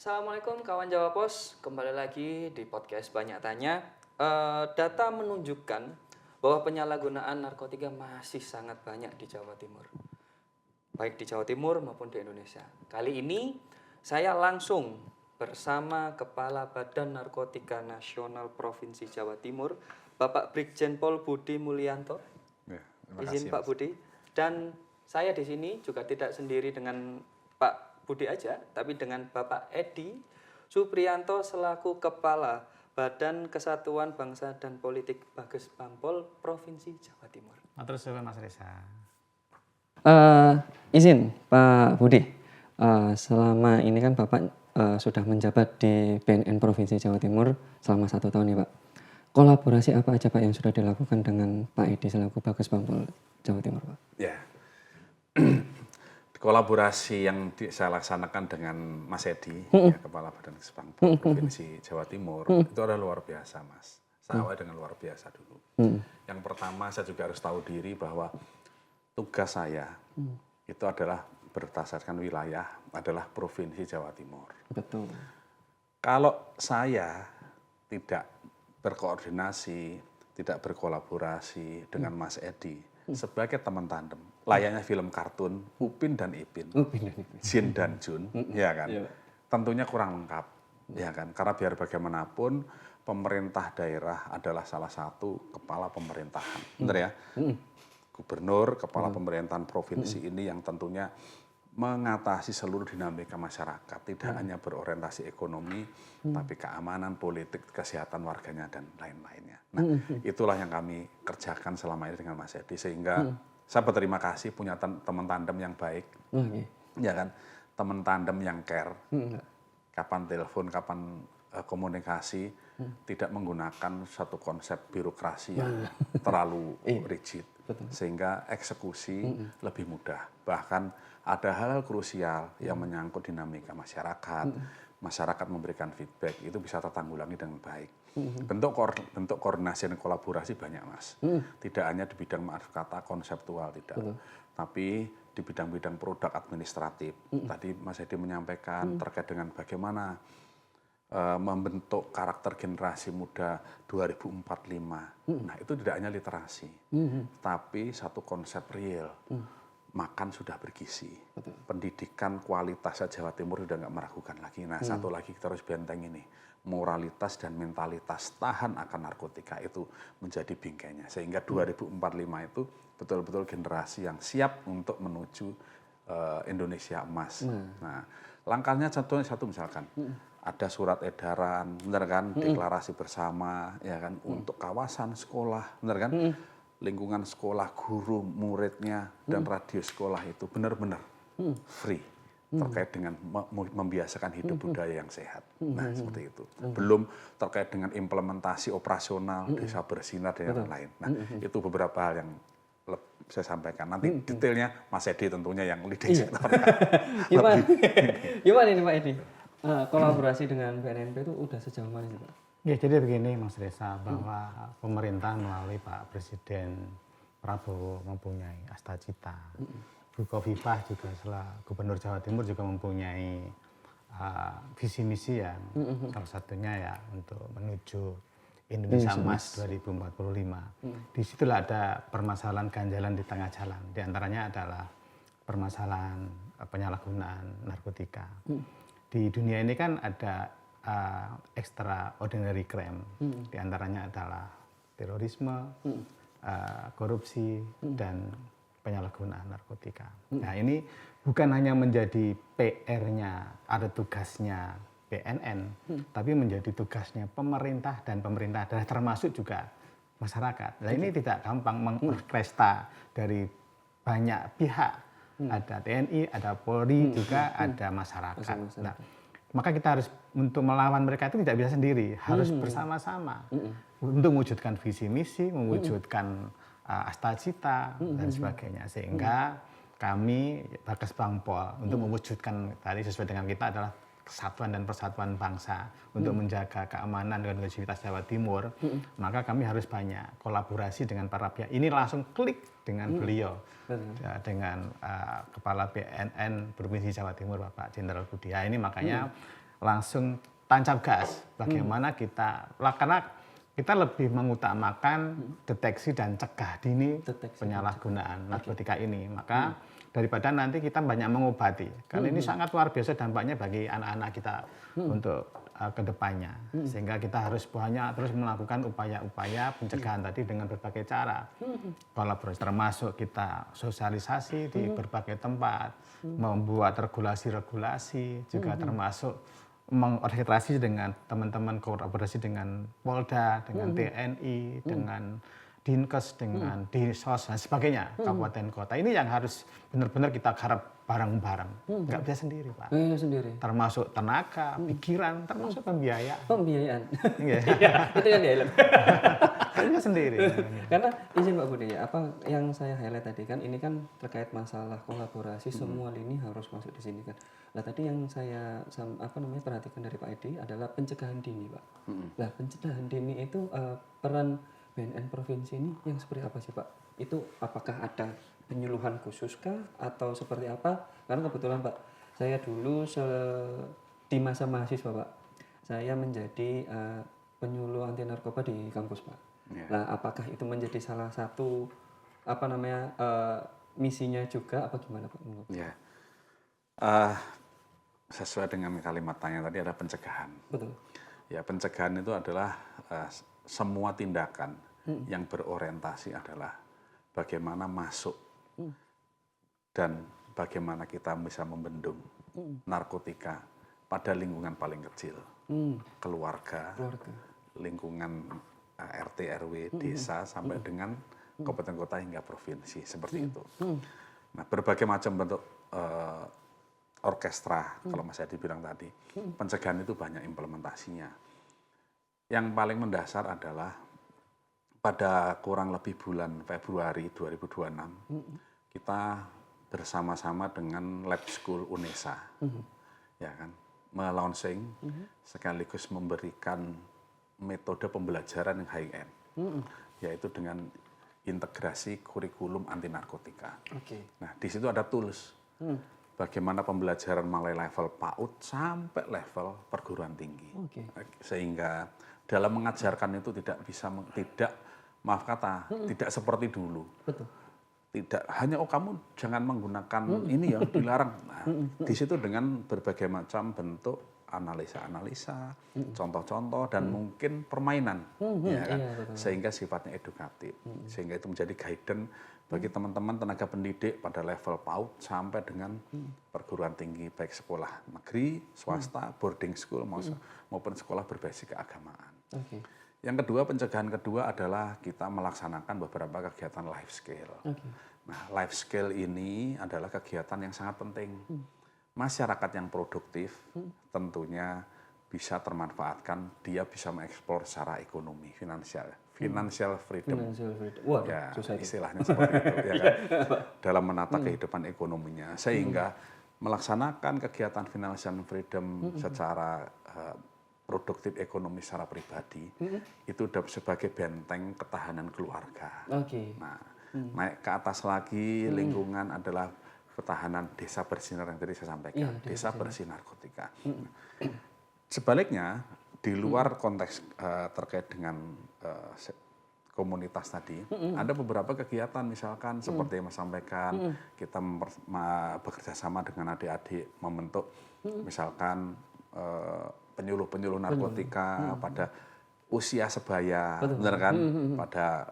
Assalamualaikum kawan Jawa Pos, kembali lagi di podcast Banyak Tanya. Data menunjukkan bahwa penyalahgunaan narkotika masih sangat banyak di Jawa Timur, baik di Jawa Timur maupun di Indonesia. Kali ini saya langsung bersama Kepala Badan Narkotika Nasional Provinsi Jawa Timur, Bapak Brigjen Pol Budi Mulyanto. Ya, Izin kasih, Pak Budi. Dan saya di sini juga tidak sendiri dengan Pak Budi aja, tapi dengan Bapak Edi Supriyanto selaku Kepala Badan Kesatuan Bangsa dan Politik Bages Bampol Provinsi Jawa Timur. Terus Mas Reza. Izin Pak Budi, selama ini kan Bapak sudah menjabat di BNN Provinsi Jawa Timur selama 1 tahun nih Pak. Kolaborasi apa aja Pak yang sudah dilakukan dengan Pak Edi selaku Bages Bampol Jawa Timur Pak? Ya, kolaborasi yang saya laksanakan dengan Mas Edi, ya, Kepala Badan Kesbangpol Provinsi Jawa Timur, itu adalah luar biasa Mas. Saya awalnya dengan luar biasa dulu. Yang pertama saya juga harus tahu diri bahwa tugas saya itu adalah berdasarkan wilayah, adalah Provinsi Jawa Timur. Betul. Kalau saya tidak berkoordinasi, tidak berkolaborasi dengan Mas Edi sebagai teman tandem, layaknya film kartun Upin dan Ipin, Jin dan Jun, ya kan, tentunya kurang lengkap, ya kan, karena biar bagaimanapun pemerintah daerah adalah salah satu kepala pemerintahan, benar ya, gubernur, kepala pemerintahan provinsi ini yang tentunya mengatasi seluruh dinamika masyarakat, tidak hanya berorientasi ekonomi, tapi keamanan, politik, kesehatan warganya, dan lain-lainnya. Nah, itulah yang kami kerjakan selama ini dengan Mas Edi, sehingga saya berterima kasih punya teman tandem yang baik, ya kan, teman tandem yang care, kapan telepon, kapan komunikasi, tidak menggunakan satu konsep birokrasi yang terlalu rigid, sehingga eksekusi lebih mudah. Bahkan ada hal-hal krusial yang menyangkut dinamika masyarakat, masyarakat memberikan feedback, itu bisa tertanggulangi dengan baik. Bentuk koordinasi dan kolaborasi banyak Mas, tidak hanya di bidang maaf kata konseptual, tidak, tapi di bidang-bidang produk administratif. Tadi Mas Edi menyampaikan terkait dengan bagaimana membentuk karakter generasi muda 2045. Nah itu tidak hanya literasi, tapi satu konsep real. Makan sudah bergizi, pendidikan kualitasnya Jawa Timur sudah nggak meragukan lagi. Nah satu lagi kita harus benteng ini, moralitas dan mentalitas tahan akan narkotika itu menjadi bingkainya. Sehingga 2045 itu betul-betul generasi yang siap untuk menuju Indonesia emas. Nah langkahnya contohnya satu misalkan, ada surat edaran, benar kan, deklarasi bersama, ya kan, untuk kawasan sekolah, benar kan, lingkungan sekolah, guru, muridnya, dan radius sekolah itu benar-benar free terkait dengan membiasakan hidup budaya yang sehat. Nah, seperti itu. Belum terkait dengan implementasi operasional, desa bersinar, dan lain-lain. Nah, itu beberapa hal yang saya sampaikan. Nanti detailnya Mas Edi tentunya yang leading sektor. Gimana ini Pak Edi? Kolaborasi dengan BNNP itu udah sejauh mana sih Pak? Ya, jadi begini Mas Reza, bahwa pemerintah melalui Pak Presiden Prabowo mempunyai Astacita. Bu Khofifah juga setelah Gubernur Jawa Timur juga mempunyai visi misi yang salah satunya ya untuk menuju Indonesia Emas 2045. Disitulah ada permasalahan ganjalan di tengah jalan. Di antaranya adalah permasalahan penyalahgunaan narkotika. Di dunia ini kan ada extraordinary crime, di antaranya adalah terorisme, korupsi, dan penyalahgunaan narkotika. Nah ini bukan hanya menjadi PR-nya, ada tugasnya BNN, tapi menjadi tugasnya pemerintah dan pemerintah daerah termasuk juga masyarakat. Nah ini tidak gampang mengorkestra dari banyak pihak, ada TNI, ada Polri, juga ada masyarakat. Nah, maka kita harus untuk melawan mereka itu tidak bisa sendiri, harus bersama-sama untuk mewujudkan visi misi, mewujudkan Astacita dan sebagainya, sehingga kami Bages Bampol untuk mewujudkan tadi sesuai dengan kita adalah kesatuan dan persatuan bangsa untuk menjaga keamanan dan kondusivitas Jawa Timur, maka kami harus banyak kolaborasi dengan para pihak. Ini langsung klik dengan beliau, dengan Kepala BNN Provinsi Jawa Timur Bapak Jenderal Budi. Ini makanya langsung tancap gas. Bagaimana karena kita lebih mengutamakan deteksi dan cegah dini penyalahgunaan narkotika ini. Maka daripada nanti kita banyak mengobati. Karena ini sangat luar biasa dampaknya bagi anak-anak kita untuk ke depannya. Sehingga kita harus banyak terus melakukan upaya-upaya pencegahan tadi dengan berbagai cara. Kolaborasi termasuk kita sosialisasi di berbagai tempat, membuat regulasi-regulasi, juga termasuk mengorkestrasi dengan teman-teman, kolaborasi dengan Polda, dengan TNI, dengan Dinkes, dengan Dinsos dan sebagainya, kabupaten kota. Ini yang harus benar-benar kita garap bareng-bareng. Nggak bisa sendiri, Pak. Sendiri. Termasuk tenaga, pikiran, termasuk pembiayaan. Pembiayaan. Iya. Itu yang di-highlight. Hanya sendiri. Karena izin Pak Budi, apa yang saya highlight tadi kan ini kan terkait masalah kolaborasi, semua lini harus masuk di sini kan. Nah tadi yang saya perhatikan dari Pak Edi adalah pencegahan dini, Pak. Nah pencegahan dini itu peran BNN provinsi ini yang seperti apa sih Pak? Itu apakah ada penyuluhan khusus kah atau seperti apa? Karena kebetulan Pak, saya dulu di masa mahasiswa Pak, saya menjadi penyuluh anti narkoba di kampus Pak. Nah, apakah itu menjadi salah satu misinya juga apa gimana Pak? Ya, sesuai dengan kalimat tanya tadi ada pencegahan. Betul. Ya, pencegahan itu adalah semua tindakan yang berorientasi adalah bagaimana masuk dan bagaimana kita bisa membendung narkotika pada lingkungan paling kecil, keluarga, lingkungan RT RW desa sampai dengan kabupaten kota hingga provinsi seperti itu. Nah, berbagai macam bentuk orkestra kalau Mas Edi bilang tadi, pencegahan itu banyak implementasinya. Yang paling mendasar adalah pada kurang lebih bulan Februari 2026 kita bersama-sama dengan Lab School UNESA, ya kan, melaunching sekaligus memberikan metode pembelajaran yang high end, yaitu dengan integrasi kurikulum anti narkotika. Nah, di situ ada tools bagaimana pembelajaran mulai level PAUD sampai level perguruan tinggi, sehingga dalam mengajarkan itu tidak seperti dulu. Betul. Tidak hanya kamu jangan menggunakan ini ya dilarang. Nah, di situ dengan berbagai macam bentuk analisa-analisa, contoh-contoh dan mungkin permainan, ya kan? Sehingga sifatnya edukatif, sehingga itu menjadi guidance bagi teman-teman tenaga pendidik pada level PAUD sampai dengan perguruan tinggi, baik sekolah negeri, swasta, boarding school maupun sekolah berbasis keagamaan. Yang kedua, pencegahan kedua adalah kita melaksanakan beberapa kegiatan life skill. Nah, life skill ini adalah kegiatan yang sangat penting. Masyarakat yang produktif tentunya bisa termanfaatkan, dia bisa mengeksplor secara ekonomi, financial freedom. Wah, ya, susah istilahnya seperti itu, ya kan? Dalam menata kehidupan ekonominya, sehingga melaksanakan kegiatan financial freedom secara produktif ekonomi secara pribadi itu sebagai benteng ketahanan keluarga. Nah, naik ke atas lagi lingkungan adalah ketahanan desa bersinar yang tadi saya sampaikan, desa bersih narkotika. Sebaliknya di luar konteks terkait dengan komunitas tadi, ada beberapa kegiatan misalkan seperti yang saya sampaikan, kita bekerja sama dengan adik-adik membentuk misalkan penyuluh-penyuluh narkotika pada usia sebaya, benar kan? Pada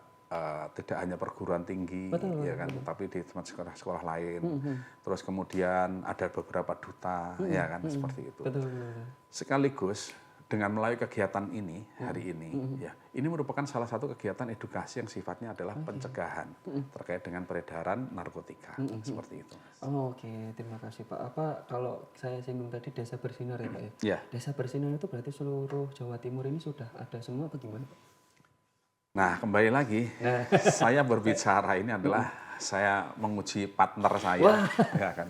tidak hanya perguruan tinggi, ya kan, tapi di tempat sekolah-sekolah lain. Terus kemudian ada beberapa duta, ya kan, seperti itu. Sekaligus dengan melalui kegiatan ini hari ini, ya, ini merupakan salah satu kegiatan edukasi yang sifatnya adalah pencegahan terkait dengan peredaran narkotika, seperti itu. Terima kasih Pak. Apa kalau saya singgung tadi desa bersinar ya Pak ya? Ya. Desa bersinar itu berarti seluruh Jawa Timur ini sudah ada semua apa gimana Pak? Nah, kembali lagi, saya berbicara ini adalah saya menguji partner saya, ya kan.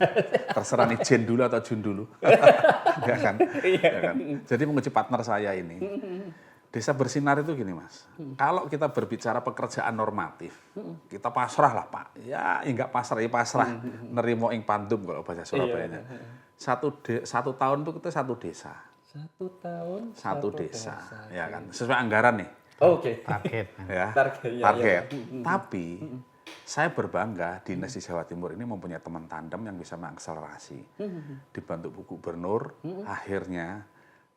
Terserah nih Jen dulu atau Jun dulu, ya kan. Jadi menguji partner saya ini. Desa bersinar itu gini Mas, kalau kita berbicara pekerjaan normatif, kita pasrah lah Pak. Ya enggak pasrah, ya pasrah. Nerimo ing pandum kalau bahasa Surabayanya. Satu tahun itu kita satu desa. 1 tahun satu desa, ya kan? Sesuai anggaran nih. Oke. Target. Ya, Target, ya, target. ya. Tapi saya berbangga Dinas di Jawa Timur ini mempunyai teman tandem yang bisa mengakselerasi. Dibantu Bu Gubernur, akhirnya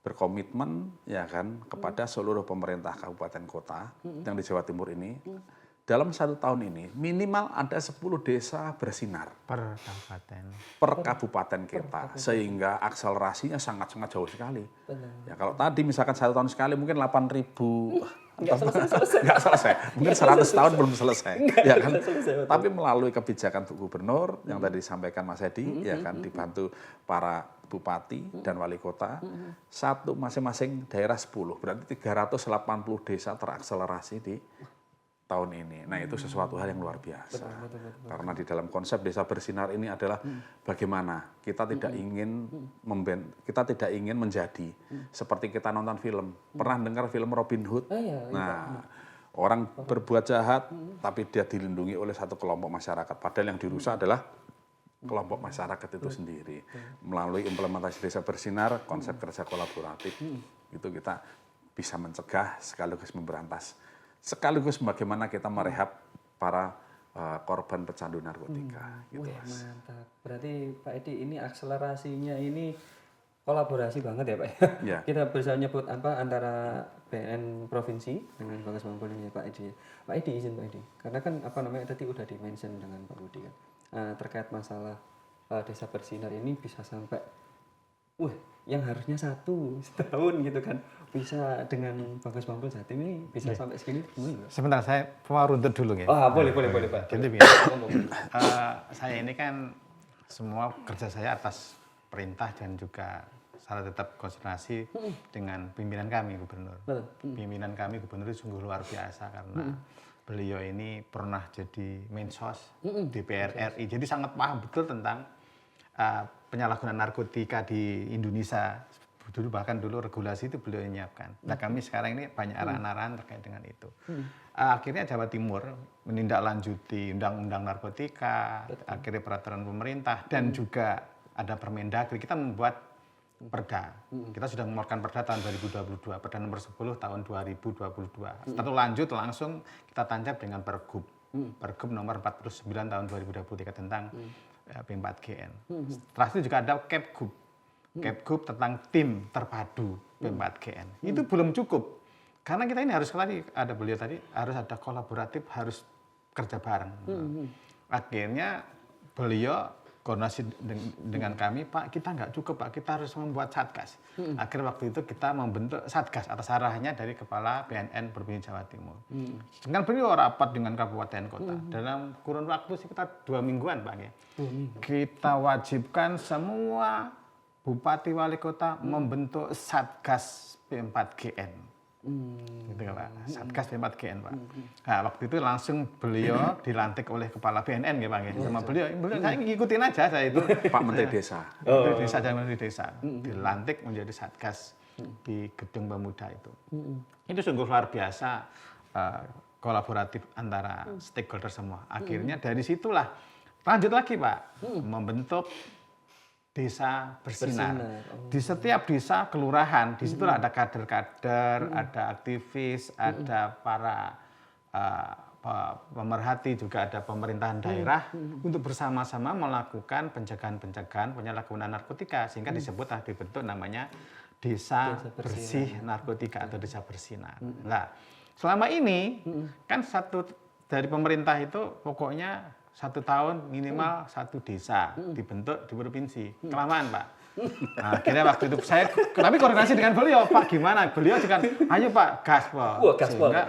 berkomitmen ya kan kepada seluruh pemerintah kabupaten kota yang di Jawa Timur ini. Dalam 1 tahun ini minimal ada 10 desa bersinar Per kabupaten. per kabupaten kita, sehingga akselerasinya sangat-sangat jauh sekali. Ya kalau tadi misalkan 1 tahun sekali mungkin 8.000 Nggak selesai. nggak selesai, mungkin 100 tahun belum selesai, ya kan? Tapi melalui kebijakan Bu Gubernur yang tadi disampaikan Mas Edi, ya kan, dibantu para bupati dan wali kota, satu masing-masing daerah 10, berarti 380 desa terakselerasi di tahun ini. Nah itu sesuatu hal yang luar biasa. Karena di dalam konsep desa bersinar ini adalah bagaimana kita tidak ingin menjadi seperti kita nonton film. Pernah dengar film Robin Hood? Nah, orang berbuat jahat tapi dia dilindungi oleh satu kelompok masyarakat. Padahal yang dirusak adalah kelompok masyarakat itu sendiri. Melalui implementasi desa bersinar, konsep kerja kolaboratif, itu kita bisa mencegah sekaligus memberantas. Sekaligus bagaimana kita merehab para korban pecandu narkotika. Gitu, Wih, mantap. Berarti Pak Edi ini akselerasinya ini kolaborasi banget ya Pak. Ya. Kita bisa nyebut apa antara BNN provinsi dengan Bagas Bangpol ini Pak Edi. Pak Edi izin Pak Edi. Karena kan apa namanya tadi udah di-mention dengan Pak Budi kan. Terkait masalah desa bersinar ini bisa sampai yang harusnya 1 tahun gitu kan, bisa dengan Bagas Bangpol Jatim ini bisa sampai segini. Sebentar, saya mau runtut dulu ya. Boleh Pak. Jadi begini, saya ini kan semua kerja saya atas perintah dan juga saya tetap konsentrasi dengan pimpinan kami Gubernur. Pimpinan kami Gubernur itu sungguh luar biasa karena beliau ini pernah jadi Mensos DPR RI, jadi sangat paham betul tentang penyalahgunaan narkotika di Indonesia. Bahkan dulu regulasi itu beliau yang menyiapkan. Nah kami sekarang ini banyak arahan-arahan terkait dengan itu. Akhirnya Jawa Timur menindaklanjuti undang-undang narkotika, akhirnya peraturan pemerintah, dan juga ada Permendagri. Kita membuat perda. Kita sudah mengeluarkan perda tahun 2022, perda nomor 10 tahun 2022. Setelah itu lanjut langsung kita tancap dengan Pergub. Pergub nomor 49 tahun 2023 tentang P4GN. Setelah itu juga ada Kepgub. Kepgub tentang tim terpadu P4GN. Itu belum cukup. Karena kita ini harus ada beliau tadi, harus ada kolaboratif, harus kerja bareng. Akhirnya beliau koordinasi dengan kami, Pak, kita nggak cukup, Pak, kita harus membuat satgas. Akhirnya waktu itu kita membentuk satgas atas arahannya dari Kepala BNN Provinsi Jawa Timur. Dengan beliau rapat dengan kabupaten kota. Dalam kurun waktu sekitar 2 mingguan, Pak. Ya. Kita wajibkan semua bupati wali kota membentuk satgas P4GN. Gitu kan, Pak. Satgas P4GN, Pak. Nah, waktu itu langsung beliau dilantik oleh Kepala BNN ya, Pak. Ya. Sama beliau saya ngikutin aja saya itu. Pak Menteri Desa. Menteri Desa dan Menteri Desa. Dilantik menjadi satgas di Gedung Pemuda itu. Itu sungguh luar biasa kolaboratif antara stakeholder semua. Akhirnya dari situlah lanjut lagi, Pak. Membentuk desa bersinar. Di setiap desa kelurahan, di situlah ada kader-kader, ada aktivis, ada para pemerhati, juga ada pemerintahan daerah untuk bersama-sama melakukan pencegahan penyalahgunaan narkotika, sehingga disebutlah dibentuk namanya desa bersih narkotika atau desa bersinar. Nah, selama ini kan dari pemerintah itu pokoknya 1 tahun minimal 1 desa dibentuk di provinsi. Kelamaan, Pak. Nah, akhirnya waktu itu tapi koordinasi dengan beliau, Pak, gimana? Beliau juga, ayo Pak, gaspol. Sehingga,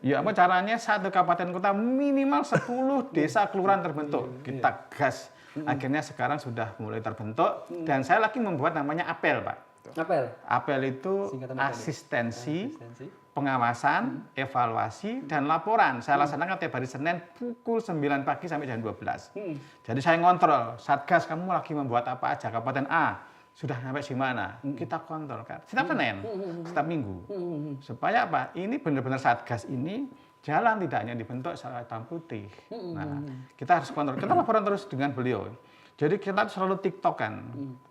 ya apa caranya satu kabupaten kota minimal 10 desa kelurahan terbentuk. Kita gas. Akhirnya sekarang sudah mulai terbentuk dan saya lagi membuat namanya apel, Pak. Apel itu asistensi, pengawasan, evaluasi, dan laporan. Saya laksanakan tiap hari Senin pukul 9 pagi sampai jam 12. Jadi saya ngontrol, Satgas kamu lagi membuat apa aja, Kabupaten A sudah sampai di mana, kita kontrol kan. Setiap Senin, setiap Minggu. Supaya apa? Ini benar-benar Satgas ini jalan tidak hanya dibentuk secara hitam putih. Nah, kita harus kontrol. Kita laporan terus dengan beliau. Jadi kita selalu tiktokan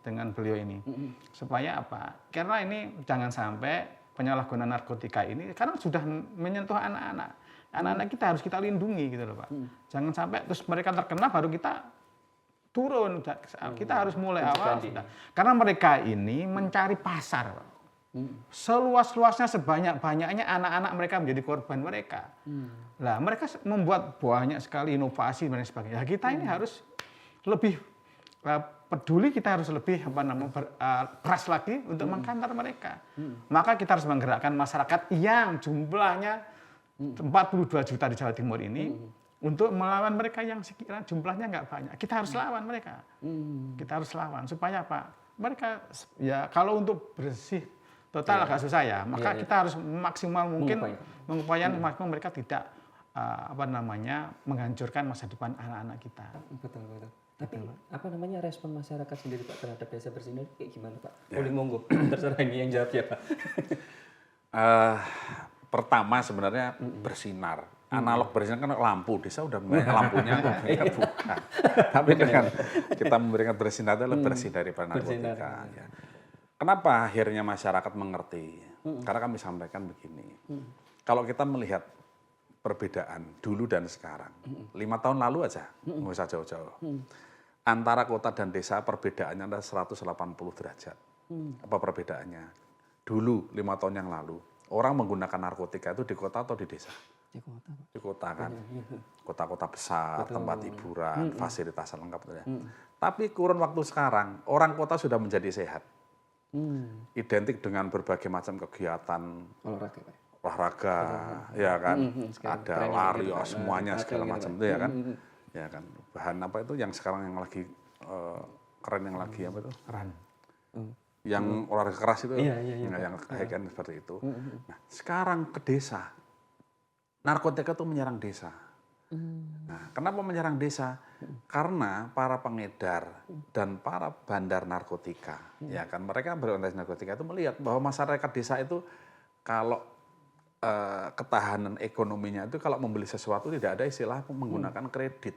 dengan beliau ini. Supaya apa? Karena ini jangan sampai penyalahgunaan narkotika ini karena sudah menyentuh anak-anak. Anak-anak kita harus kita lindungi gitu loh, Pak. Jangan sampai terus mereka terkena baru kita turun. Kita harus mulai awal sudah. Karena mereka ini mencari pasar, Pak. Seluas-luasnya, sebanyak-banyaknya anak-anak mereka menjadi korban mereka. Lah, mereka membuat banyak sekali inovasi dan sebagainya. Kita ini harus lebih peduli, kita harus lebih keras lagi untuk mengkantar mereka. Maka kita harus menggerakkan masyarakat yang jumlahnya 42 juta di Jawa Timur ini untuk melawan mereka yang sekiranya jumlahnya nggak banyak. Kita harus lawan mereka. Kita harus lawan supaya apa? Mereka ya kalau untuk bersih total agak susah ya, maka kita harus maksimal mungkin mengupayakan maksimum mereka tidak menghancurkan masa depan anak-anak kita. Betul. Tapi respon masyarakat sendiri Pak terhadap desa bersinar kayak gimana Pak? Boleh monggo, terserah ini yang jawab ya Pak. Pertama sebenarnya bersinar. Analog bersinar kan lampu, desa udah banyak lampunya bukan. Tapi dengan kita memberikan bersinar adalah bersih dari narkotika. Ya. Kenapa akhirnya masyarakat mengerti? Karena kami sampaikan begini. Kalau kita melihat perbedaan dulu dan sekarang, 5 tahun lalu aja, nggak usah jauh-jauh. Antara kota dan desa perbedaannya adalah 180 derajat. Apa perbedaannya? Dulu 5 tahun yang lalu, orang menggunakan narkotika itu di kota atau di desa? Di kota Pak. Di kota kan. Kota-kota besar, tempat hiburan, fasilitas lengkap. Tapi kurun waktu sekarang, orang kota sudah menjadi sehat. Identik dengan berbagai macam kegiatan olahraga, ya kan, ada lari, semuanya segala macam itu ya kan, ya kan. Bahan apa itu yang sekarang yang lagi keren, yang lagi apa itu? Run. Yang olahraga keras itu, yang kan seperti itu. Nah, sekarang ke desa, narkotika itu menyerang desa. Nah, kenapa menyerang desa? Karena para pengedar dan para bandar narkotika, ya kan, mereka berorientasi narkotika itu melihat bahwa masyarakat desa itu kalau ketahanan ekonominya itu kalau membeli sesuatu tidak ada istilah menggunakan kredit.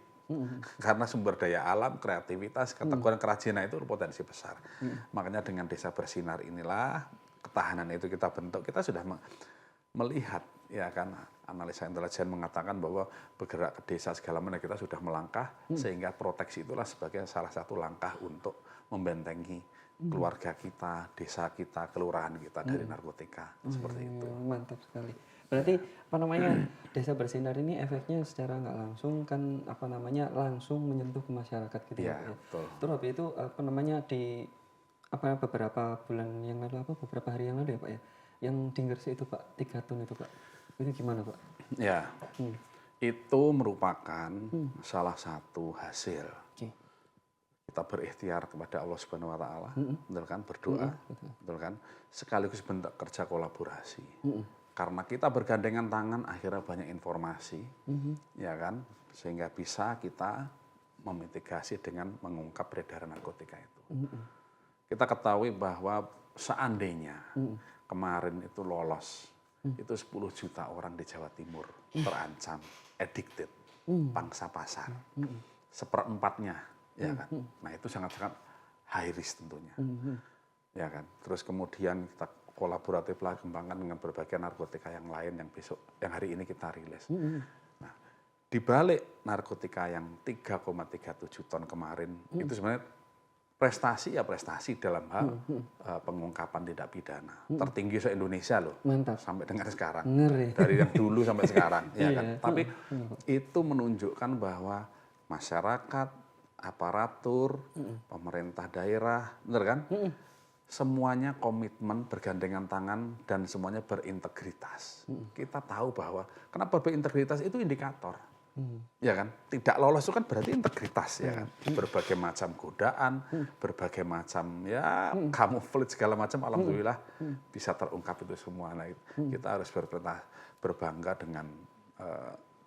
Karena sumber daya alam, kreativitas, kategori kerajinan itu berpotensi besar. Makanya dengan desa bersinar inilah ketahanan itu kita bentuk. Kita sudah melihat, ya kan, analisa intelijen mengatakan bahwa bergerak ke desa segala macam kita sudah melangkah, sehingga proteksi itulah sebagai salah satu langkah untuk membentengi keluarga kita, desa kita, kelurahan kita dari narkotika. Seperti itu. Mantap sekali. Berarti desa bersinar ini efeknya secara nggak langsung kan langsung menyentuh ke masyarakat gitu ya. Betul. Terus habis itu di beberapa bulan yang lalu beberapa hari yang lalu ya Pak ya, yang di Gresik itu Pak 3 ton itu Pak, itu gimana Pak? Ya, itu merupakan salah satu hasil kita berikhtiar kepada Allah Subhanahu Wa Taala, betul kan, berdoa, betul kan, sekaligus bentuk kerja kolaborasi. Karena kita bergandengan tangan, akhirnya banyak informasi, ya kan, sehingga bisa kita memitigasi dengan mengungkap peredaran narkotika itu. Kita ketahui bahwa seandainya kemarin itu lolos, itu 10 juta orang di Jawa Timur terancam addicted, pangsa pasar, 1/4-nya, ya kan. Nah itu sangat-sangat high risk tentunya, ya kan. Terus kemudian kita kolaboratif lah kembangkan dengan berbagai narkotika yang lain yang hari ini kita rilis. Nah, di balik narkotika yang 3,37 ton kemarin itu sebenarnya prestasi dalam hal pengungkapan tindak pidana tertinggi se-Indonesia loh. Mantap. Sampai dengan sekarang. Ngeri. Dari yang dulu sampai sekarang, ya kan. Tapi itu menunjukkan bahwa masyarakat, aparatur, pemerintah daerah, benar kan? Semuanya komitmen, bergandengan tangan, dan semuanya berintegritas. Kita tahu bahwa kenapa berintegritas itu indikator. Ya kan, tidak lolos itu kan berarti integritas, ya kan. Berbagai macam godaan, berbagai macam ya kamuflase segala macam, alhamdulillah bisa terungkap itu semua. Nah, kita harus berbangga dengan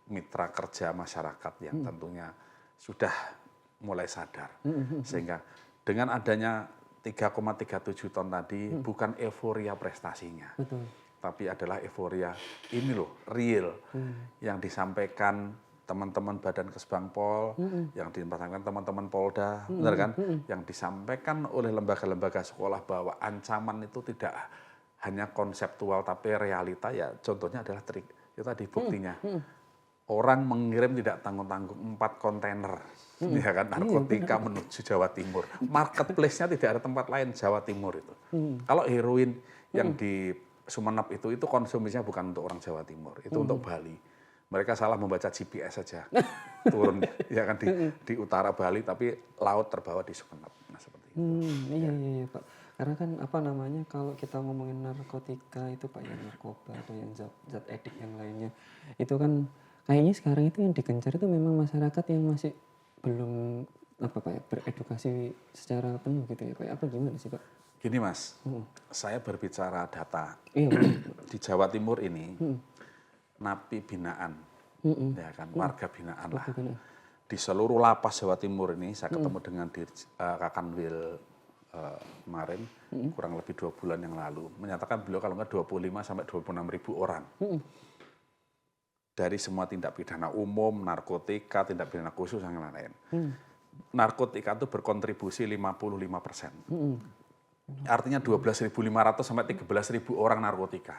mitra kerja masyarakat yang tentunya sudah mulai sadar, sehingga dengan adanya 3,37 ton tadi bukan euforia prestasinya. Betul. tapi adalah euforia ini loh real yang disampaikan teman-teman Badan Kesbangpol, yang disampaikan teman-teman Polda, benar kan? Yang disampaikan oleh lembaga-lembaga sekolah bahwa ancaman itu tidak hanya konseptual tapi realita, ya contohnya adalah trik. Itu tadi buktinya. Orang mengirim tidak tanggung-tanggung 4 kontainer ya kan, narkotika menuju Jawa Timur. Marketplace-nya tidak ada tempat lain, Jawa Timur itu. Kalau heroin yang di Sumenep itu konsumsinya bukan untuk orang Jawa Timur, itu untuk Bali. Mereka salah membaca GPS saja, turun ya kan di utara Bali, tapi laut terbawa di Sumenep. Nah seperti itu. Iya Pak. Karena kan apa namanya, kalau kita ngomongin narkotika itu Pak, yang narkoba atau yang zat edik yang lainnya, itu kan kayaknya sekarang itu yang digencar itu memang masyarakat yang masih belum apa Pak ya, beredukasi secara penuh gitu ya Pak. Apa gimana sih Pak? Gini Mas, saya berbicara data. Iya. Di Jawa Timur ini napi binaan, ya kan, warga binaan lah. Di seluruh lapas Jawa Timur ini, saya ketemu dengan Kakanwil kemarin, kurang lebih 2 bulan yang lalu, menyatakan beliau kalau nggak 25 sampai 26 ribu orang. Dari semua tindak pidana umum, narkotika, tindak pidana khusus, yang lain-lain. Narkotika itu berkontribusi 55%. Artinya 12.500 sampai 13.000 orang narkotika.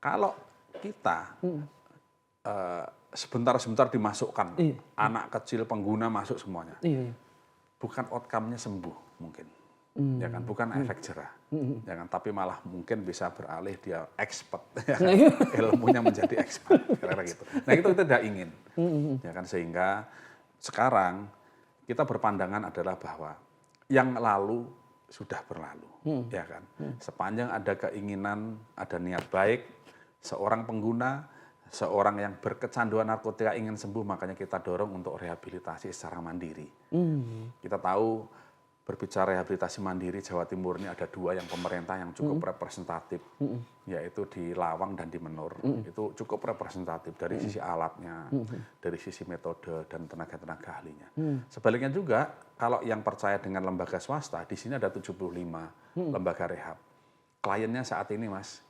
Kalau kita sebentar-sebentar dimasukkan, anak kecil pengguna masuk semuanya, bukan outcome-nya sembuh mungkin, ya kan, bukan efek jerah, ya kan, tapi malah mungkin bisa beralih dia expert, ya kan? Ilmunya menjadi expert, kira-kira gitu. Nah itu kita tidak ingin, ya kan, sehingga sekarang kita berpandangan adalah bahwa yang lalu sudah berlalu, ya kan. Sepanjang ada keinginan, ada niat baik, seorang pengguna, seorang yang berkecanduan narkotika ingin sembuh, makanya kita dorong untuk rehabilitasi secara mandiri. Kita tahu berbicara rehabilitasi mandiri, Jawa Timur ini ada 2 yang pemerintah yang cukup representatif, yaitu di Lawang dan di Menur. Itu cukup representatif dari sisi alatnya, dari sisi metode dan tenaga-tenaga ahlinya. Sebaliknya juga, kalau yang percaya dengan lembaga swasta, di sini ada 75 lembaga rehab. Kliennya saat ini Mas,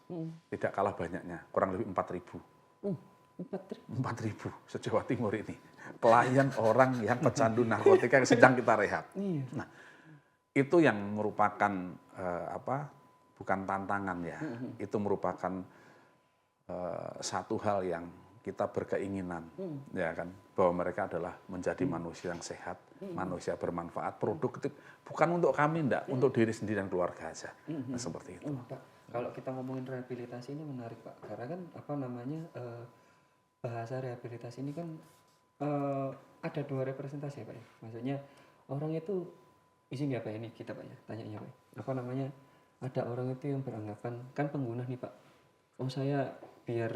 tidak kalah banyaknya, kurang lebih 4.000. 4.000 se-Jawa Timur ini. Klien orang yang pecandu narkotika yang sedang kita rehab. Nah, itu yang merupakan bukan tantangan ya. Itu merupakan satu hal yang kita berkeinginan, ya kan, bahwa mereka adalah menjadi manusia yang sehat, manusia bermanfaat, produktif, bukan untuk kami, enggak, untuk diri sendiri dan keluarga aja. Nah, seperti itu. Pak, kalau kita ngomongin rehabilitasi ini menarik Pak, karena kan apa namanya, bahasa rehabilitasi ini kan ada 2 representasi ya Pak ya. Maksudnya orang itu isinya apa ini kita Pak ya, tanyanya Pak. Apa namanya, ada orang itu yang beranggapan, kan pengguna nih Pak, oh saya biar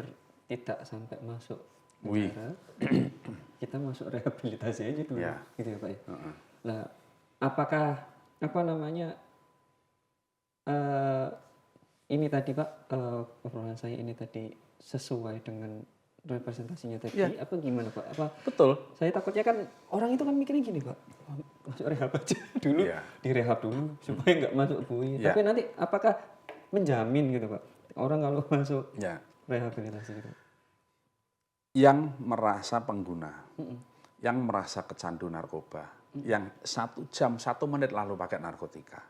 tidak sampai masuk penjara, kita masuk rehabilitasi aja dulu, gitu ya Pak ya. Nah, apakah apa namanya, ini tadi Pak, obrolan saya ini tadi sesuai dengan representasinya tadi, apa gimana Pak? Apa betul? Saya takutnya kan orang itu kan mikirnya gini Pak, masuk rehab aja dulu, direhab dulu supaya nggak masuk bui. Tapi nanti apakah menjamin gitu Pak, orang kalau masuk rehabilitasi gitu? Yang merasa pengguna, yang merasa kecandu narkoba, yang 1 jam 1 menit lalu pakai narkotika,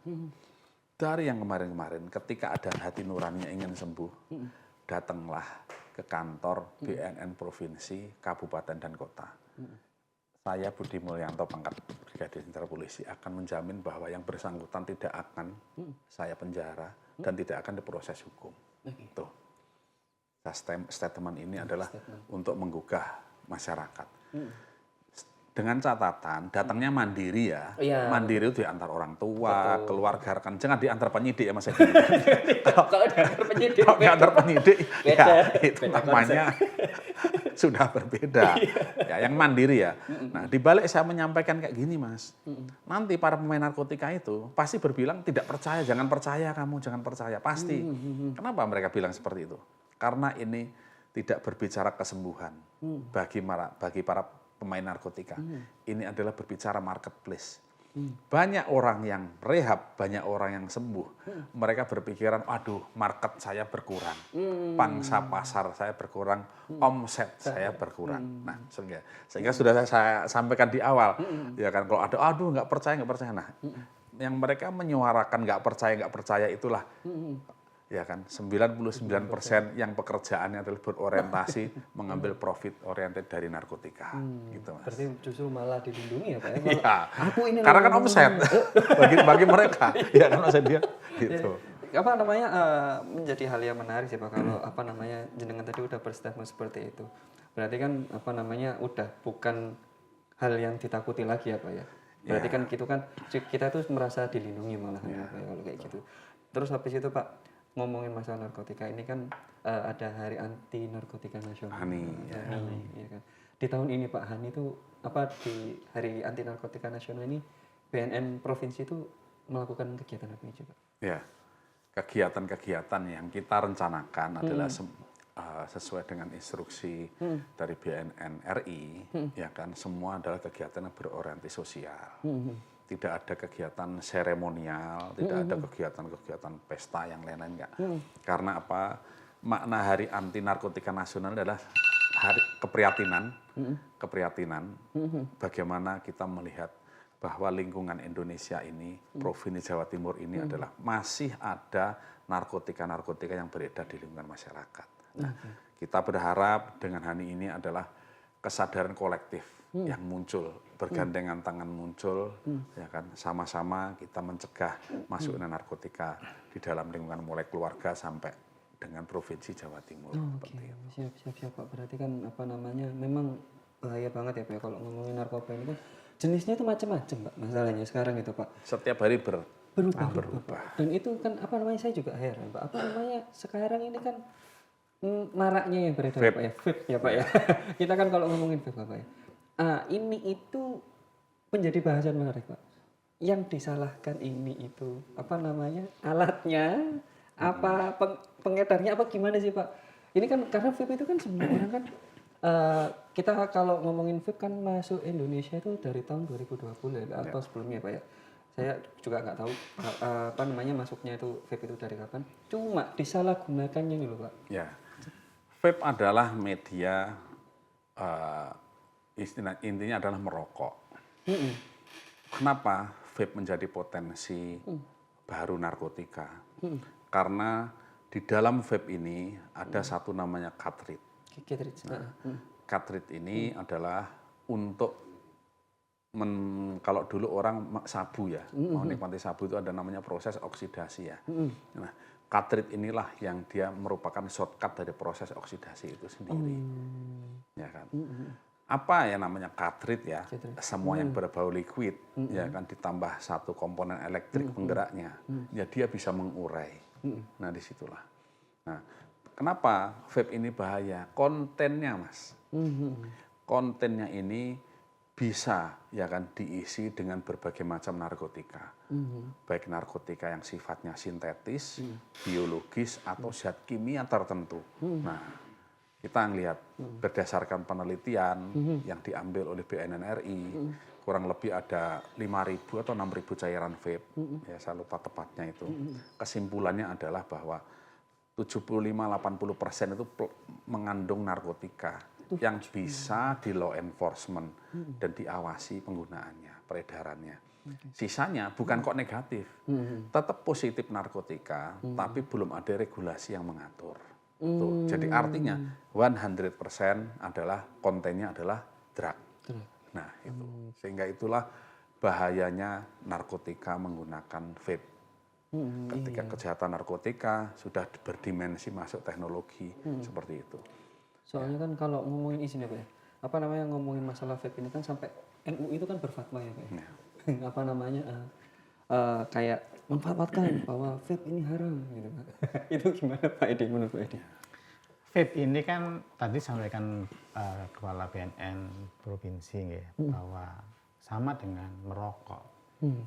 dari yang kemarin-kemarin, ketika ada hati nuraninya ingin sembuh, datanglah ke kantor BNN provinsi, kabupaten dan kota. Saya Budi Mulyanto, pangkat Brigadir Jenderal Polisi, akan menjamin bahwa yang bersangkutan tidak akan saya penjara dan tidak akan diproses hukum. Tuh. Statement ini adalah untuk menggugah masyarakat. Dengan catatan, datangnya mandiri ya. Mandiri itu diantar orang tua, keluarga, rekan. Jangan diantar penyidik ya Mas Edi. Kalau diantar penyidik, kalau diantar penyidik, beda. Ya itu namanya sudah berbeda. Ya, yang mandiri ya. Nah, dibalik saya menyampaikan kayak gini Mas. Nanti para pemain narkotika itu pasti berbilang tidak percaya, jangan percaya kamu, jangan percaya. Pasti. Kenapa mereka bilang seperti itu? Karena ini tidak berbicara kesembuhan bagi para pemain narkotika. Ini adalah berbicara marketplace. Banyak orang yang rehab, banyak orang yang sembuh. Mereka berpikiran, aduh market saya berkurang, pangsa pasar saya berkurang, omset saya berkurang. Nah, sehingga sudah saya sampaikan di awal, ya kan, kalau ada, aduh nggak percaya. Nah, yang mereka menyuarakan nggak percaya itulah, ya kan, 99% yang pekerjaannya adalah berorientasi mengambil profit oriented dari narkotika, gitu Mas. Berarti justru malah dilindungi ya Pak ya? Iya. Aku ini Karena kan omset bagi mereka, ya kan omset dia, gitu. Apa namanya menjadi hal yang menarik sih Pak kalau apa namanya jenengan tadi udah berstatement seperti itu. Berarti kan apa namanya udah bukan hal yang ditakuti lagi ya Pak ya. Berarti kan gitu kan kita tuh merasa dilindungi malahan ya Pak ya, kalau kayak gitu. Terus habis itu Pak ngomongin masalah narkotika ini kan ada Hari Anti Narkotika Nasional. Hani, ya kan. Di tahun ini Pak Hani itu apa di Hari Anti Narkotika Nasional ini BNN provinsi itu melakukan kegiatan apa aja Pak? Ya, kegiatan-kegiatan yang kita rencanakan adalah sesuai dengan instruksi dari BNN RI, ya kan, semua adalah kegiatan yang berorientasi sosial. Tidak ada kegiatan seremonial, tidak ada kegiatan-kegiatan pesta yang lain-lain, enggak. Karena apa? Makna Hari Anti Narkotika Nasional adalah hari keprihatinan, bagaimana kita melihat bahwa lingkungan Indonesia ini, Provinsi Jawa Timur ini adalah masih ada narkotika-narkotika yang beredar di lingkungan masyarakat. Nah, kita berharap dengan Hani ini adalah kesadaran kolektif yang muncul, bergandengan tangan muncul, ya kan, sama-sama kita mencegah masuknya narkotika di dalam lingkungan mulai keluarga sampai dengan Provinsi Jawa Timur. Siap Pak. Berarti kan apa namanya memang bahaya banget ya Pak kalau ngomongin narkoba ini kan jenisnya itu macam-macam Pak. Masalahnya sekarang itu Pak. Setiap hari berubah. Dan itu kan apa namanya saya juga heran Pak. Apa namanya sekarang ini kan maraknya yang beredar Pak ya. Vape ya Pak ya. Kita kan kalau ngomongin vape Pak ya. Ini itu menjadi bahasan menarik Pak. Yang disalahkan ini itu apa namanya alatnya, apa pengedarnya apa gimana sih Pak? Ini kan karena vape itu kan semua orang kan kita kalau ngomongin vape kan masuk Indonesia itu dari tahun 2020 ya, atau sebelumnya Pak ya. Saya juga nggak tahu apa namanya masuknya itu vape itu dari kapan. Cuma disalahgunakannya nih loh Pak. Ya, vape adalah media intinya adalah merokok. Kenapa vape menjadi potensi baru narkotika? Karena di dalam vape ini ada satu namanya cartridge. Cartridge ini adalah untuk kalau dulu orang sabu ya, mau nikmati sabu itu ada namanya proses oksidasi ya. Nah, cartridge inilah yang dia merupakan shortcut dari proses oksidasi itu sendiri. Ya kan? Apa yang namanya cartridge ya? Semua yang berbau liquid, ya kan, ditambah satu komponen elektrik penggeraknya, ya dia bisa mengurai. Nah, disitulah. Nah, kenapa vape ini bahaya? Kontennya, Mas. Kontennya ini bisa ya kan diisi dengan berbagai macam narkotika. Baik narkotika yang sifatnya sintetis, biologis atau zat kimia tertentu. Nah, kita melihat berdasarkan penelitian yang diambil oleh BNN RI, kurang lebih ada 5.000 atau 6.000 cairan vape, ya saya lupa tepatnya itu. Kesimpulannya adalah bahwa 75-80% itu mengandung narkotika yang bisa di law enforcement dan diawasi penggunaannya, peredarannya. Sisanya bukan kok negatif, tetap positif narkotika, tapi belum ada regulasi yang mengatur. Tuh, jadi artinya 100% adalah kontennya adalah drug. Nah, itu. Sehingga itulah bahayanya narkotika menggunakan vape. Ketika kejahatan narkotika sudah berdimensi masuk teknologi seperti itu. Soalnya kan kalau ngomongin izin ya Pak ya, apa namanya ngomongin masalah vape ini kan sampai MUI itu kan berfatwa ya Pak ya. Apa namanya kayak memfatwakan bahwa vape ini haram gitu Pak. Itu gimana Pak Edi menurut Pak Edi? Vape ini kan tadi sampaikan Kepala BNN Provinsi ya, bahwa sama dengan merokok.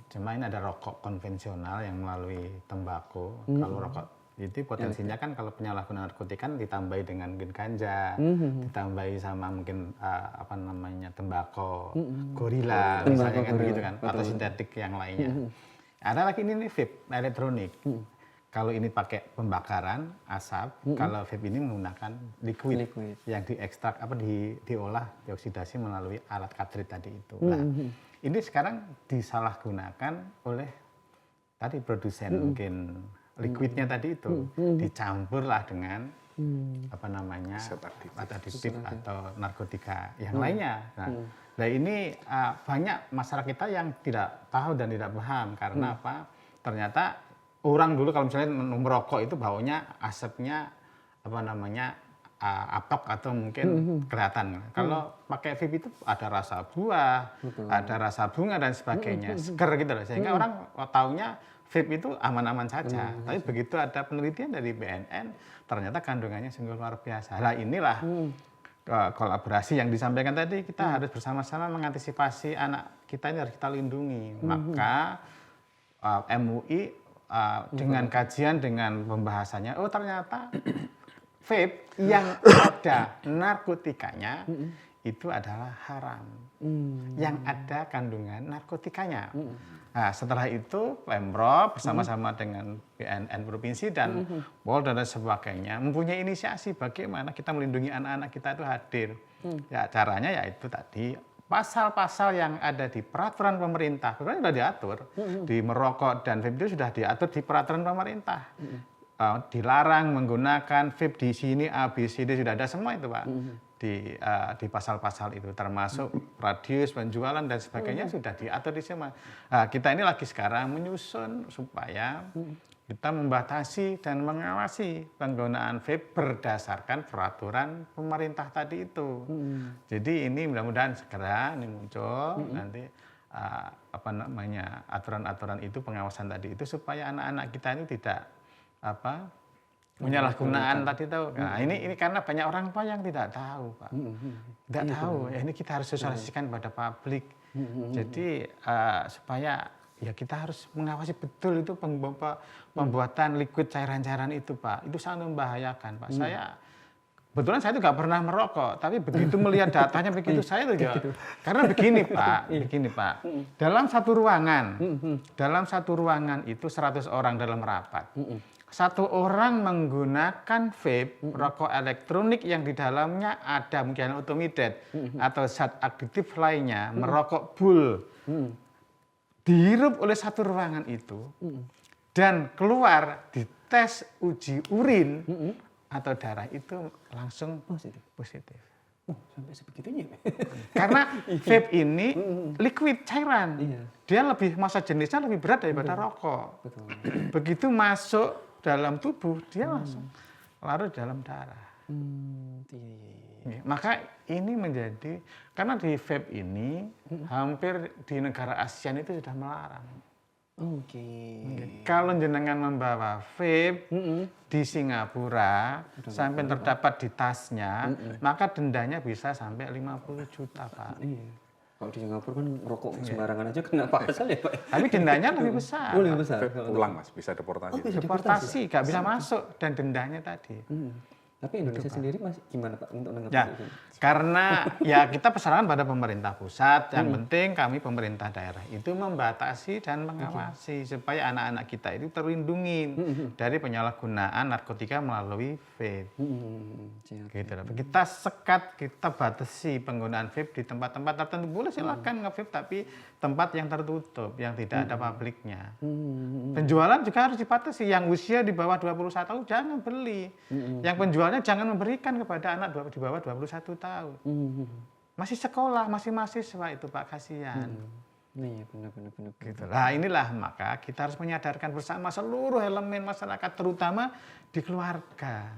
Cuma ini ada rokok konvensional yang melalui tembakau. Kalau rokok Itu potensinya kan kalau penyalahgunaan narkotika kan ditambahi dengan mungkin ganja, ditambahi sama mungkin apa namanya tembakau, gorila, misalnya kan begitu kan, atau sintetik yang lainnya. Ada lagi ini nih vape elektronik. Kalau ini pakai pembakaran asap, kalau vape ini menggunakan liquid yang diekstrak diolah dioksidasi melalui alat cartridge tadi itu. Nah, ini sekarang disalahgunakan oleh tadi produsen mungkin liquidnya tadi itu dicampurlah dengan apa namanya adiktif atau narkotika yang lainnya. Nah ini banyak masyarakat kita yang tidak tahu dan tidak paham karena apa? Ternyata orang dulu kalau misalnya merokok itu baunya asapnya apa namanya apok atau mungkin kelihatan. Kalau pakai vape itu ada rasa buah, ada rasa bunga dan sebagainya, seger gitu loh. Sehingga orang taunya vape itu aman-aman saja. Tapi begitu ada penelitian dari BNN, ternyata kandungannya sungguh luar biasa. Nah inilah kolaborasi yang disampaikan tadi, kita harus bersama-sama mengantisipasi anak kita ini harus kita lindungi. Maka MUI dengan kajian, dengan pembahasannya, oh ternyata vape yang ada narkotikanya itu adalah haram. Yang ada kandungan narkotikanya. Nah, setelah itu Pemprov bersama-sama dengan BNN provinsi dan Polda dan sebagainya mempunyai inisiasi bagaimana kita melindungi anak-anak kita itu hadir. Ya caranya yaitu tadi pasal-pasal yang ada di peraturan pemerintah, sebenarnya sudah diatur di merokok dan vape itu sudah diatur di peraturan pemerintah. Dilarang menggunakan vape di sini A, B, C, D sudah ada semua itu Pak. Di pasal-pasal itu termasuk radius penjualan dan sebagainya sudah diatur di semua. Nah, kita ini lagi sekarang menyusun supaya kita membatasi dan mengawasi penggunaan vape berdasarkan peraturan pemerintah tadi itu. Jadi ini mudah-mudahan segera ini muncul nanti apa namanya aturan-aturan itu pengawasan tadi itu supaya anak-anak kita ini tidak penyalahgunaan tadi tahu. Nah, ini karena banyak orang tua yang tidak tahu, Pak. Tidak tahu. Ya, ini kita harus sosialisasikan pada publik. Jadi supaya ya kita harus mengawasi betul itu pembuatan liquid cairan-cairan itu, Pak. Itu sangat membahayakan, Pak. Kebetulan saya itu nggak pernah merokok, tapi begitu melihat datanya begitu saya itu juga. Karena begini Pak, dalam satu ruangan itu 100 orang dalam rapat. Satu orang menggunakan vape, rokok elektronik yang di dalamnya ada mungkin automidate atau zat aktif lainnya, merokok bul, dihirup oleh satu ruangan itu, dan keluar dites uji urin atau darah itu langsung positif. Oh, sampai sebegitunya. Karena vape ini liquid cairan, dia masa jenisnya lebih berat daripada rokok. Begitu masuk dalam tubuh dia langsung larut dalam darah. Maka ini menjadi karena di vape ini hampir di negara ASEAN itu sudah melarang. Kalau jenengan membawa vape di Singapura sampai terdapat di tasnya, maka dendanya bisa sampai 50 juta, Pak. Kalau di Singapura kan rokok sembarangan aja kena pasal ya Pak. Tapi dendanya lebih besar. Lebih besar. Pulang Mas, bisa deportasi. Deportasi, nggak bisa masuk dan dendanya tadi. Tapi Indonesia sendiri masih gimana Pak untuk menanggapi itu? Karena ya kita pesanan pada pemerintah pusat, yang penting kami pemerintah daerah itu membatasi dan mengawasi supaya anak-anak kita itu terlindungi dari penyalahgunaan narkotika melalui vape. Gitu. Kita sekat, kita batasi penggunaan vape di tempat-tempat tertentu. Boleh silakan nge-vape tapi tempat yang tertutup, yang tidak ada publiknya. Penjualan juga harus dibatasi. Yang usia di bawah 21 tahun jangan beli. Yang penjualnya jangan memberikan kepada anak di bawah 21 tahun. Masih sekolah, masih mahasiswa itu Pak, kasihan. Iya, benar. Gitu. Nah inilah maka kita harus menyadarkan bersama seluruh elemen masyarakat, terutama di keluarga.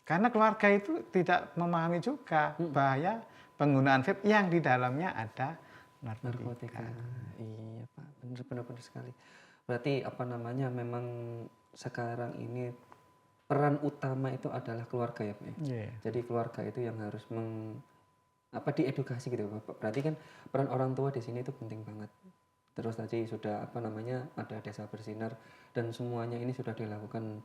Karena keluarga itu tidak memahami juga bahaya penggunaan vape yang di dalamnya ada narkotika. Iya Pak, benar sekali. Berarti apa namanya memang sekarang ini peran utama itu adalah keluarga ya Pak. Jadi keluarga itu yang harus diedukasi gitu Pak. Berarti kan peran orang tua di sini itu penting banget. Terus tadi sudah ada desa bersinar dan semuanya ini sudah dilakukan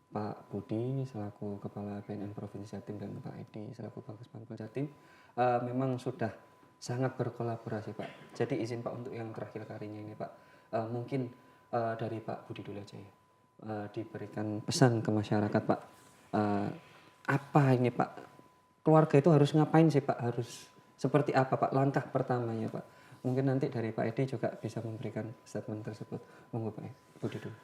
Pak Budi selaku Kepala BNN Provinsi Jatim dan Pak Edi selaku Babus Pamkul Jatim memang sudah sangat berkolaborasi Pak. Jadi izin Pak untuk yang terakhir kalinya ini Pak, mungkin dari Pak Budi dulu aja ya, diberikan pesan ke masyarakat Pak. Apa ini Pak, keluarga itu harus ngapain sih Pak, harus seperti apa Pak langkah pertamanya Pak? Mungkin nanti dari Pak Edi juga bisa memberikan statement tersebut. Monggo Pak Budi dulu.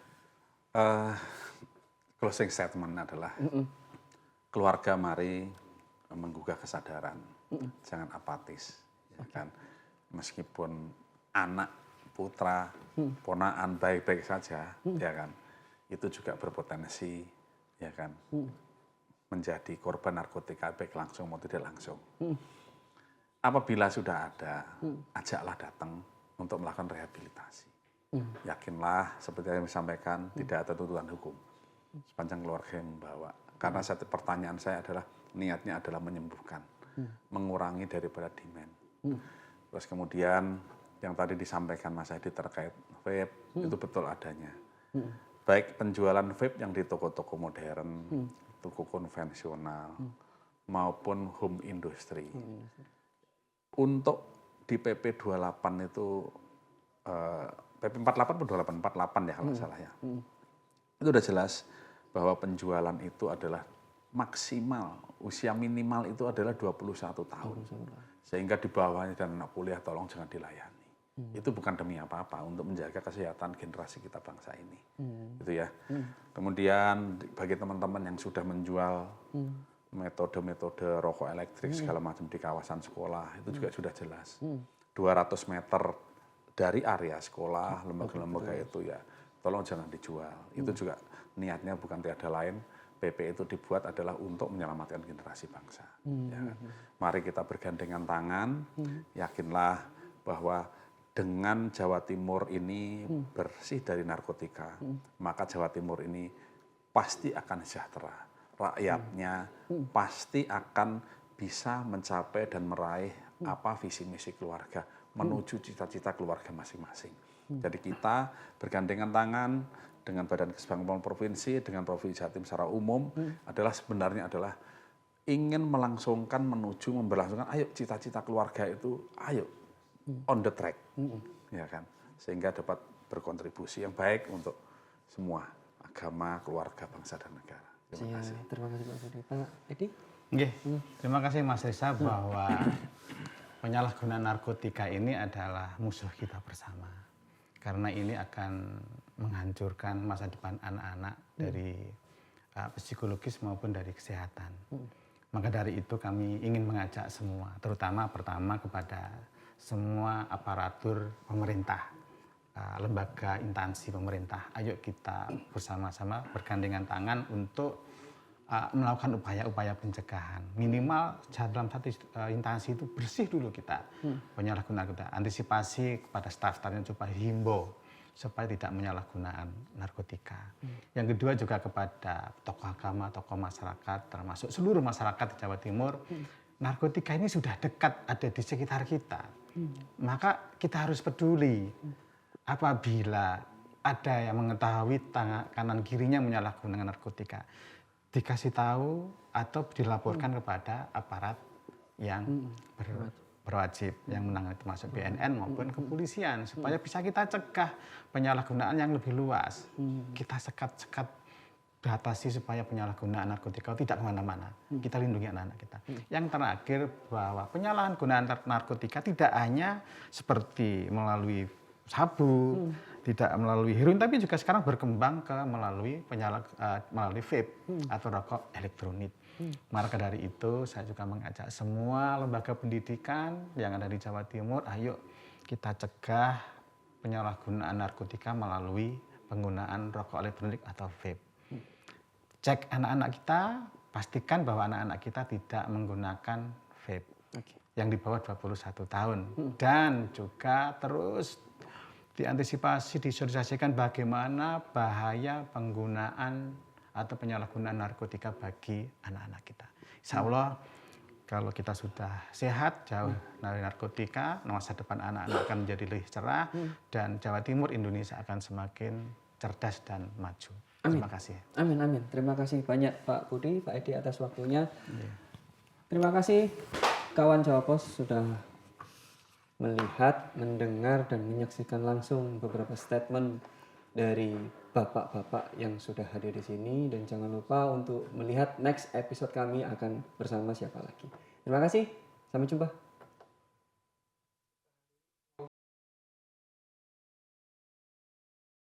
Closing statement adalah keluarga mari menggugah kesadaran, jangan apatis, ya kan. Meskipun anak, putra, ponaan baik-baik saja, ya kan, itu juga berpotensi, ya kan, menjadi korban narkotika baik langsung maupun tidak langsung. Apabila sudah ada, ajaklah datang untuk melakukan rehabilitasi. Yakinlah, seperti yang disampaikan, tidak ada tuntutan hukum sepanjang keluarga yang membawa. Karena satu pertanyaan saya adalah niatnya adalah menyembuhkan, mengurangi daripada demand. Terus kemudian yang tadi disampaikan Mas Edi terkait vape, itu betul adanya. Baik penjualan vape yang di toko-toko modern, toko konvensional, maupun home industry. Untuk di PP 28 itu, PP 48 atau 48 ya kalau salah ya. Itu udah jelas bahwa penjualan itu adalah maksimal, usia minimal itu adalah 21 tahun. Sehingga di bawahnya dan anak kuliah tolong jangan dilayani. Itu bukan demi apa-apa, untuk menjaga kesehatan generasi kita bangsa ini. Gitu ya. Kemudian bagi teman-teman yang sudah menjual metode-metode rokok elektrik segala macam di kawasan sekolah, itu juga sudah jelas. 200 meter dari area sekolah, lembaga-lembaga itu ya, tolong jangan dijual. Itu juga niatnya bukan tiada lain, PP itu dibuat adalah untuk menyelamatkan generasi bangsa. Ya kan? Mari kita bergandengan tangan, yakinlah bahwa dengan Jawa Timur ini bersih dari narkotika, maka Jawa Timur ini pasti akan sejahtera. Rakyatnya pasti akan bisa mencapai dan meraih apa visi misi keluarga, menuju cita-cita keluarga masing-masing. Jadi kita bergandengan tangan dengan Badan Kesbangpol Provinsi, dengan Provinsi Jatim secara umum, adalah sebenarnya adalah ingin melangsungkan menuju memberlangsungkan, ayo cita-cita keluarga itu, ayo on the track, ya kan, sehingga dapat berkontribusi yang baik untuk semua agama, keluarga, bangsa dan negara. Terima kasih. Terima kasih Pak Budi. Pak Edi? Nggih, terima kasih Mas Reza bahwa penyalahgunaan narkotika ini adalah musuh kita bersama. Karena ini akan menghancurkan masa depan anak-anak dari psikologis maupun dari kesehatan. Maka dari itu kami ingin mengajak semua, terutama pertama kepada semua aparatur pemerintah, lembaga instansi pemerintah. Ayo kita bersama-sama bergandengan tangan untuk melakukan upaya-upaya pencegahan. Minimal dalam satu instansi itu bersih dulu kita penyalahgunaan kita. Antisipasi kepada staf-stafnya coba himbau supaya tidak menyalahgunakan narkotika. Yang kedua juga kepada tokoh agama, tokoh masyarakat, termasuk seluruh masyarakat di Jawa Timur. Narkotika ini sudah dekat ada di sekitar kita. Maka kita harus peduli apabila ada yang mengetahui kanan kirinya menyalahgunakan narkotika. Dikasih tahu atau dilaporkan kepada aparat yang berwajib yang menangani termasuk BNN maupun kepolisian supaya bisa kita cegah penyalahgunaan yang lebih luas. Kita sekat-sekat batasi supaya penyalahgunaan narkotika tidak kemana-mana. Kita lindungi anak-anak kita. Yang terakhir bahwa penyalahgunaan narkotika tidak hanya seperti melalui sabu, tidak melalui heroin, tapi juga sekarang berkembang ke melalui vape atau rokok elektronik. Maka dari itu saya juga mengajak semua lembaga pendidikan yang ada di Jawa Timur, ayo kita cegah penyalahgunaan narkotika melalui penggunaan rokok elektronik atau vape. Cek anak-anak kita, pastikan bahwa anak-anak kita tidak menggunakan vape yang di bawah 21 tahun. Dan juga terus diantisipasi, disosialisasikan bagaimana bahaya penggunaan atau penyalahgunaan narkotika bagi anak-anak kita. Insya Allah kalau kita sudah sehat, jauh dari narkotika, masa depan anak-anak akan menjadi lebih cerah dan Jawa Timur Indonesia akan semakin cerdas dan maju. Terima kasih. Amin, amin. Terima kasih banyak Pak Budi, Pak Edi atas waktunya. Terima kasih kawan Jawa Pos sudah melihat, mendengar, dan menyaksikan langsung beberapa statement dari bapak-bapak yang sudah hadir di sini. Dan jangan lupa untuk melihat next episode kami akan bersama siapa lagi. Terima kasih, sampai jumpa.